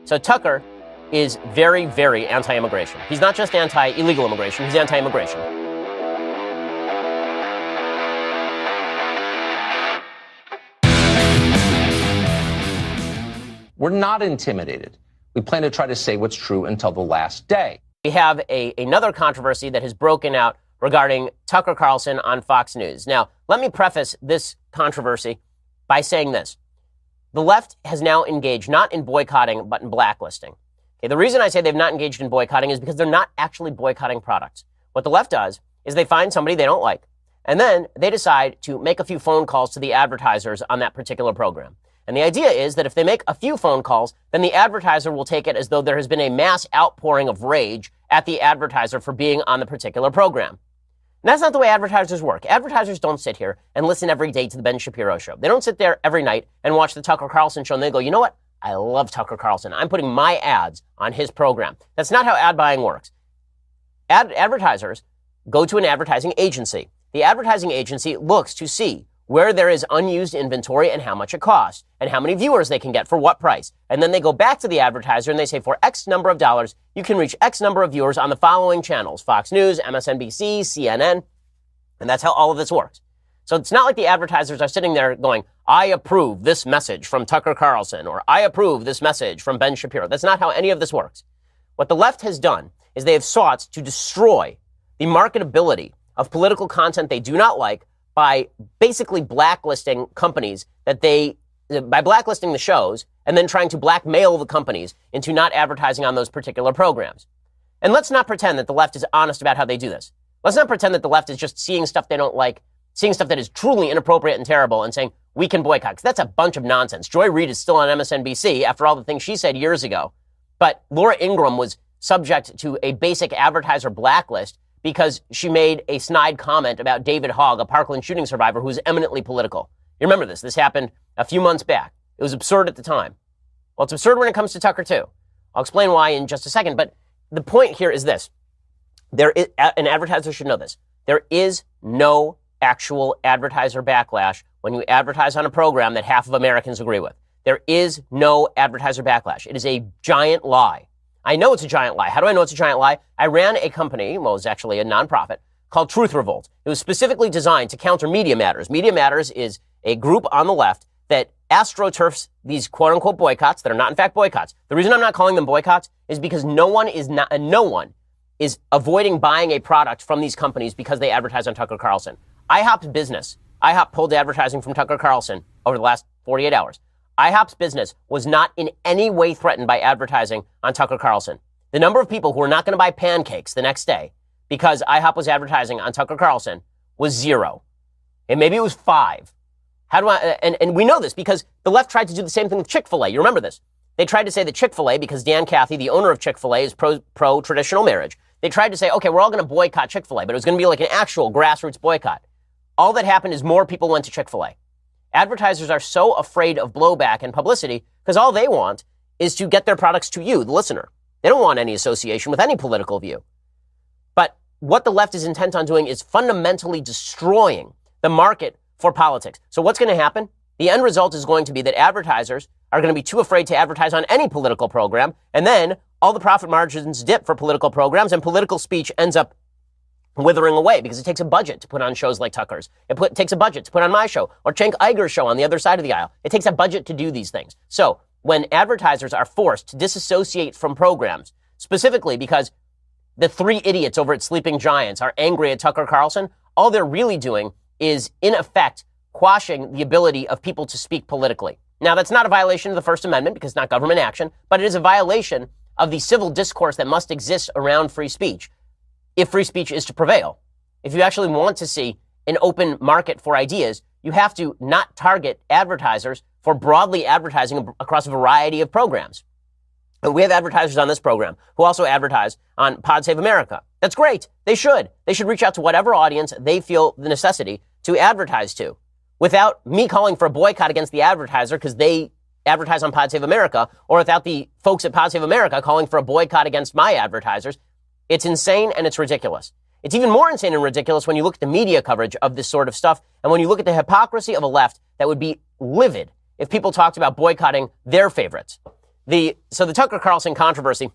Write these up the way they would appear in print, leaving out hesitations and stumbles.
So Tucker is very, very anti-immigration. He's not just anti-illegal immigration, he's anti-immigration. We're not intimidated. We plan to try to say what's true until the last day. We have another controversy that has broken out regarding Tucker Carlson on Fox News. Now, let me preface this controversy by saying this. The left has now engaged not in boycotting, but in blacklisting. Okay, the reason I say they've not engaged in boycotting is because they're not actually boycotting products. What the left does is they find somebody they don't like, and then they decide to make a few phone calls to the advertisers on that particular program. And the idea is that if they make a few phone calls, then the advertiser will take it as though there has been a mass outpouring of rage at the advertiser for being on the particular program. And that's not the way advertisers work. Advertisers don't sit here and listen every day to the Ben Shapiro show. They don't sit there every night and watch the Tucker Carlson show and they go, you know what? I love Tucker Carlson. I'm putting my ads on his program. That's not how ad buying works. Advertisers go to an advertising agency. The advertising agency looks to see where there is unused inventory and how much it costs and how many viewers they can get for what price. And then they go back to the advertiser and they say, for X number of dollars, you can reach X number of viewers on the following channels: Fox News, MSNBC, CNN. And that's how all of this works. So it's not like the advertisers are sitting there going, I approve this message from Tucker Carlson, or I approve this message from Ben Shapiro. That's not how any of this works. What the left has done is they have sought to destroy the marketability of political content they do not like by basically blacklisting companies by blacklisting the shows and then trying to blackmail the companies into not advertising on those particular programs. And let's not pretend that the left is honest about how they do this. Let's not pretend that the left is just seeing stuff they don't like, seeing stuff that is truly inappropriate and terrible and saying, we can boycott, because that's a bunch of nonsense. Joy Reid is still on MSNBC after all the things she said years ago. But Laura Ingraham was subject to a basic advertiser blacklist because she made a snide comment about David Hogg, a Parkland shooting survivor who was eminently political. You remember this. This happened a few months back. It was absurd at the time. Well, it's absurd when it comes to Tucker, too. I'll explain why in just a second. But the point here is this. An advertiser should know this. There is no actual advertiser backlash when you advertise on a program that half of Americans agree with. There is no advertiser backlash. It is a giant lie. I know it's a giant lie. How do I know it's a giant lie? I ran a company, well, it was actually a nonprofit, called Truth Revolt. It was specifically designed to counter Media Matters. Media Matters is a group on the left that astroturfs these quote-unquote boycotts that are not in fact boycotts. The reason I'm not calling them boycotts is because no one is avoiding buying a product from these companies because they advertise on Tucker Carlson. IHOP pulled advertising from Tucker Carlson over the last 48 hours. IHOP's business was not in any way threatened by advertising on Tucker Carlson. The number of people who were not going to buy pancakes the next day because IHOP was advertising on Tucker Carlson was 0. And maybe it was 5. And we know this because the left tried to do the same thing with Chick-fil-A. You remember this. They tried to say that Chick-fil-A, because Dan Cathy, the owner of Chick-fil-A, is pro-traditional marriage. They tried to say, okay, we're all going to boycott Chick-fil-A, but it was going to be like an actual grassroots boycott. All that happened is more people went to Chick-fil-A. Advertisers are so afraid of blowback and publicity because all they want is to get their products to you, the listener. They don't want any association with any political view. But what the left is intent on doing is fundamentally destroying the market for politics. So what's going to happen? The end result is going to be that advertisers are going to be too afraid to advertise on any political program, and then all the profit margins dip for political programs, and political speech ends up withering away because it takes a budget to put on shows like Tucker's. It takes a budget to put on my show or Cenk Uyghur's show on the other side of the aisle. It takes a budget to do these things. So when advertisers are forced to disassociate from programs, specifically because the 3 idiots over at Sleeping Giants are angry at Tucker Carlson, all they're really doing is, in effect, quashing the ability of people to speak politically. Now, that's not a violation of the First Amendment because it's not government action, but it is a violation of the civil discourse that must exist around free speech if free speech is to prevail. If you actually want to see an open market for ideas, you have to not target advertisers for broadly advertising across a variety of programs. And we have advertisers on this program who also advertise on Pod Save America. That's great. They should. They should reach out to whatever audience they feel the necessity to advertise to, without me calling for a boycott against the advertiser because they advertise on Pod Save America, or without the folks at Pod Save America calling for a boycott against my advertisers. It's insane and it's ridiculous. It's even more insane and ridiculous when you look at the media coverage of this sort of stuff and when you look at the hypocrisy of a left that would be livid if people talked about boycotting their favorites. So the Tucker Carlson controversy,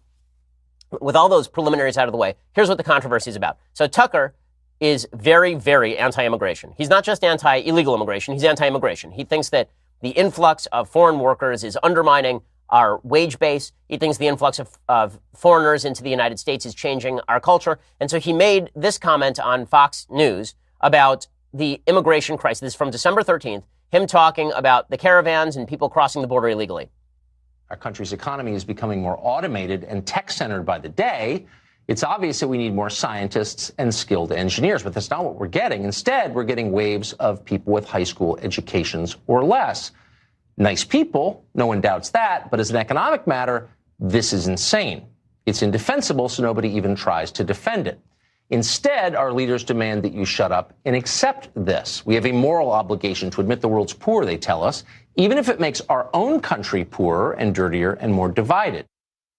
with all those preliminaries out of the way, here's what the controversy is about. So Tucker is very, very anti-immigration. He's not just anti-illegal immigration, he's anti-immigration. He thinks that the influx of foreign workers is undermining our wage base. He thinks the influx of foreigners into the United States is changing our culture. And so he made this comment on Fox News about the immigration crisis. This is from December 13th, him talking about the caravans and people crossing the border illegally. Our country's economy is becoming more automated and tech-centered by the day. It's obvious that we need more scientists and skilled engineers, but that's not what we're getting. Instead, we're getting waves of people with high school educations or less. Nice people, no one doubts that, but as an economic matter, this is insane. It's indefensible, so nobody even tries to defend it. Instead, our leaders demand that you shut up and accept this. We have a moral obligation to admit the world's poor, they tell us, even if it makes our own country poorer and dirtier and more divided.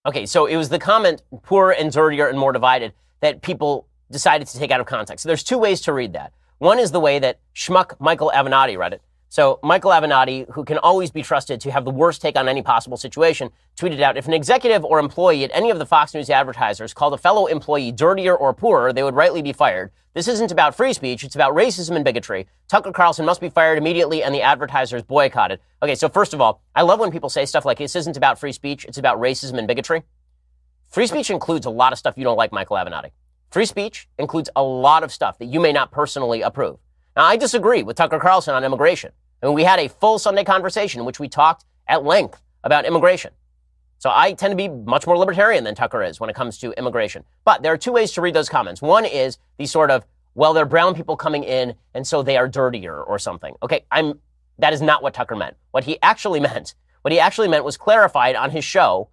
Okay, so it was the comment, poorer and dirtier and more divided, that people decided to take out of context. So there's two ways to read that. One is the way that schmuck Michael Avenatti read it. So Michael Avenatti, who can always be trusted to have the worst take on any possible situation, tweeted out, if an executive or employee at any of the Fox News advertisers called a fellow employee dirtier or poorer, they would rightly be fired. This isn't about free speech. It's about racism and bigotry. Tucker Carlson must be fired immediately and the advertisers boycotted. Okay, so first of all, I love when people say stuff like this isn't about free speech. It's about racism and bigotry. Free speech includes a lot of stuff you don't like, Michael Avenatti. Free speech includes a lot of stuff that you may not personally approve. Now, I disagree with Tucker Carlson on immigration. I mean, we had a full Sunday conversation in which we talked at length about immigration. So I tend to be much more libertarian than Tucker is when it comes to immigration. But there are two ways to read those comments. One is the sort of, well, they're brown people coming in, and so they are dirtier or something. Okay, that is not what Tucker meant. What he actually meant was clarified on his show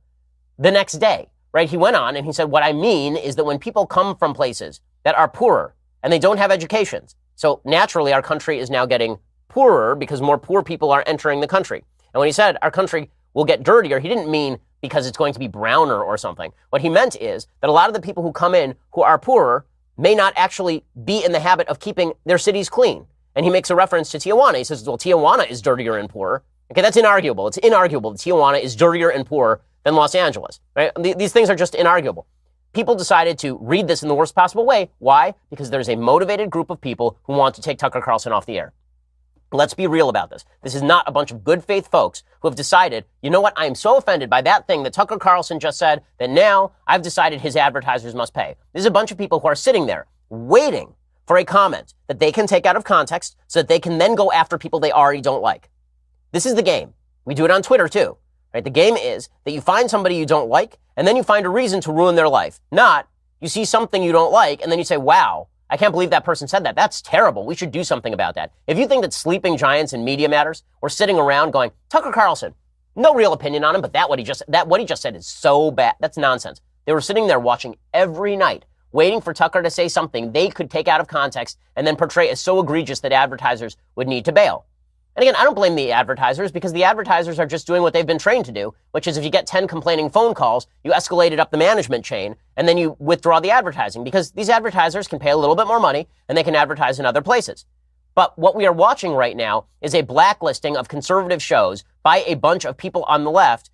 the next day, right? He went on and he said, what I mean is that when people come from places that are poorer and they don't have educations, so naturally our country is now getting poorer because more poor people are entering the country. And when he said our country will get dirtier, he didn't mean because it's going to be browner or something. What he meant is that a lot of the people who come in who are poorer may not actually be in the habit of keeping their cities clean. And he makes a reference to Tijuana. He says, well, Tijuana is dirtier and poorer. Okay, that's inarguable. It's inarguable that Tijuana is dirtier and poorer than Los Angeles. Right? These things are just inarguable. People decided to read this in the worst possible way. Why? Because there's a motivated group of people who want to take Tucker Carlson off the air. Let's be real about this. This is not a bunch of good faith folks who have decided, you know what, I am so offended by that thing that Tucker Carlson just said that now I've decided his advertisers must pay. This is a bunch of people who are sitting there waiting for a comment that they can take out of context so that they can then go after people they already don't like. This is the game. We do it on Twitter too. Right? The game is that you find somebody you don't like and then you find a reason to ruin their life. Not you see something you don't like and then you say, wow, I can't believe that person said that. That's terrible. We should do something about that. If you think that sleeping giants in media matters, we're sitting around going, Tucker Carlson, no real opinion on him, but what he just said is so bad. That's nonsense. They were sitting there watching every night, waiting for Tucker to say something they could take out of context and then portray as so egregious that advertisers would need to bail. And again, I don't blame the advertisers because the advertisers are just doing what they've been trained to do, which is if you get 10 complaining phone calls, you escalate it up the management chain and then you withdraw the advertising because these advertisers can pay a little bit more money and they can advertise in other places. But what we are watching right now is a blacklisting of conservative shows by a bunch of people on the left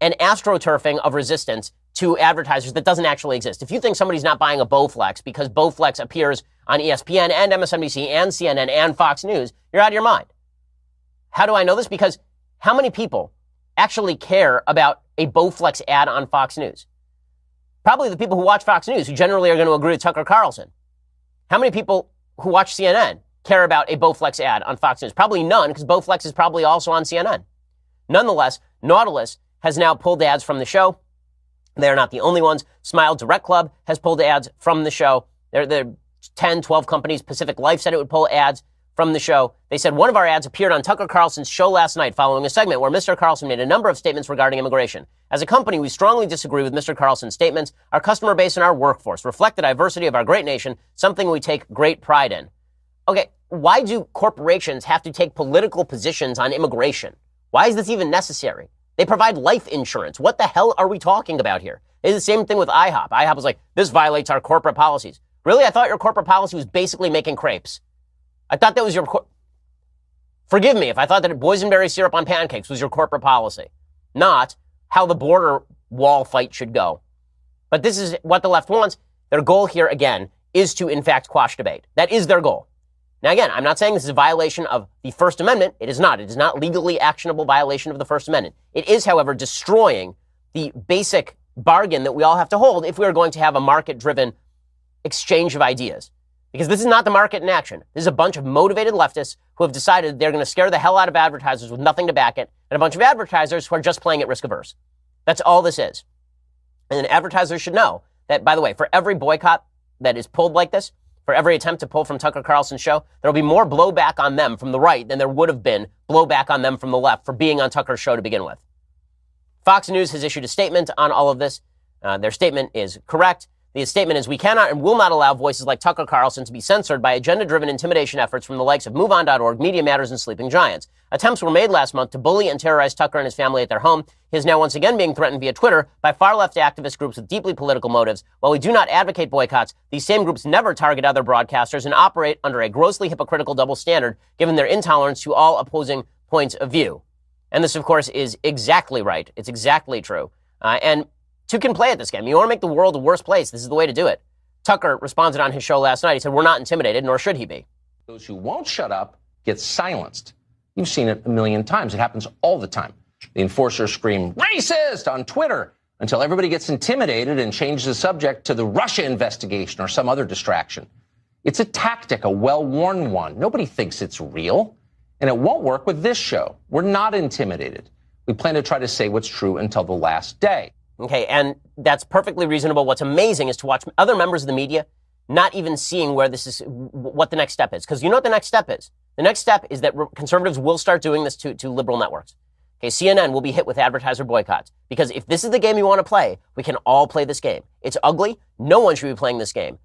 and astroturfing of resistance to advertisers that doesn't actually exist. If you think somebody's not buying a Bowflex because Bowflex appears on ESPN and MSNBC and CNN and Fox News, you're out of your mind. How do I know this? Because how many people actually care about a Bowflex ad on Fox News? Probably the people who watch Fox News, who generally are going to agree with Tucker Carlson. How many people who watch CNN care about a Bowflex ad on Fox News? Probably none, because Bowflex is probably also on CNN. Nonetheless, Nautilus has now pulled ads from the show. They're not the only ones. Smile Direct Club has pulled ads from the show. There are 10, 12 companies. Pacific Life said it would pull ads from the show. They said one of our ads appeared on Tucker Carlson's show last night following a segment where Mr. Carlson made a number of statements regarding immigration. As a company, we strongly disagree with Mr. Carlson's statements. Our customer base and our workforce reflect the diversity of our great nation, something we take great pride in. Okay, why do corporations have to take political positions on immigration? Why is this even necessary? They provide life insurance. What the hell are we talking about here? It's the same thing with IHOP. IHOP was like, this violates our corporate policies. Really? I thought your corporate policy was basically making crepes. I thought that was your... Forgive me if I thought that boysenberry syrup on pancakes was your corporate policy. Not how the border wall fight should go. But this is what the left wants. Their goal here, again, is to, in fact, quash debate. That is their goal. Now, again, I'm not saying this is a violation of the First Amendment. It is not. It is not legally actionable violation of the First Amendment. It is, however, destroying the basic bargain that we all have to hold if we are going to have a market-driven exchange of ideas. Because this is not the market in action. This is a bunch of motivated leftists who have decided they're going to scare the hell out of advertisers with nothing to back it, and a bunch of advertisers who are just playing at risk averse. That's all this is. And advertisers should know that, by the way, for every boycott that is pulled like this, for every attempt to pull from Tucker Carlson's show, there will be more blowback on them from the right than there would have been blowback on them from the left for being on Tucker's show to begin with. Fox News has issued a statement on all of this. Their statement is correct. The statement is, we cannot and will not allow voices like Tucker Carlson to be censored by agenda-driven intimidation efforts from the likes of MoveOn.org, Media Matters, and Sleeping Giants. Attempts were made last month to bully and terrorize Tucker and his family at their home. He is now once again being threatened via Twitter by far-left activist groups with deeply political motives. While we do not advocate boycotts, these same groups never target other broadcasters and operate under a grossly hypocritical double standard, given their intolerance to all opposing points of view. And this, of course, is exactly right. It's exactly true. And two can play at this game. You want to make the world a worse place. This is the way to do it. Tucker responded on his show last night. He said, we're not intimidated, nor should he be. Those who won't shut up get silenced. You've seen it a million times. It happens all the time. The enforcers scream, racist, on Twitter until everybody gets intimidated and changes the subject to the Russia investigation or some other distraction. It's a tactic, a well-worn one. Nobody thinks it's real. And it won't work with this show. We're not intimidated. We plan to try to say what's true until the last day. Okay, and that's perfectly reasonable. What's amazing is to watch other members of the media not even seeing where this is, what the next step is. Because you know what the next step is? The next step is that conservatives will start doing this to liberal networks. Okay, CNN will be hit with advertiser boycotts. Because if this is the game you want to play, we can all play this game. It's ugly. No one should be playing this game.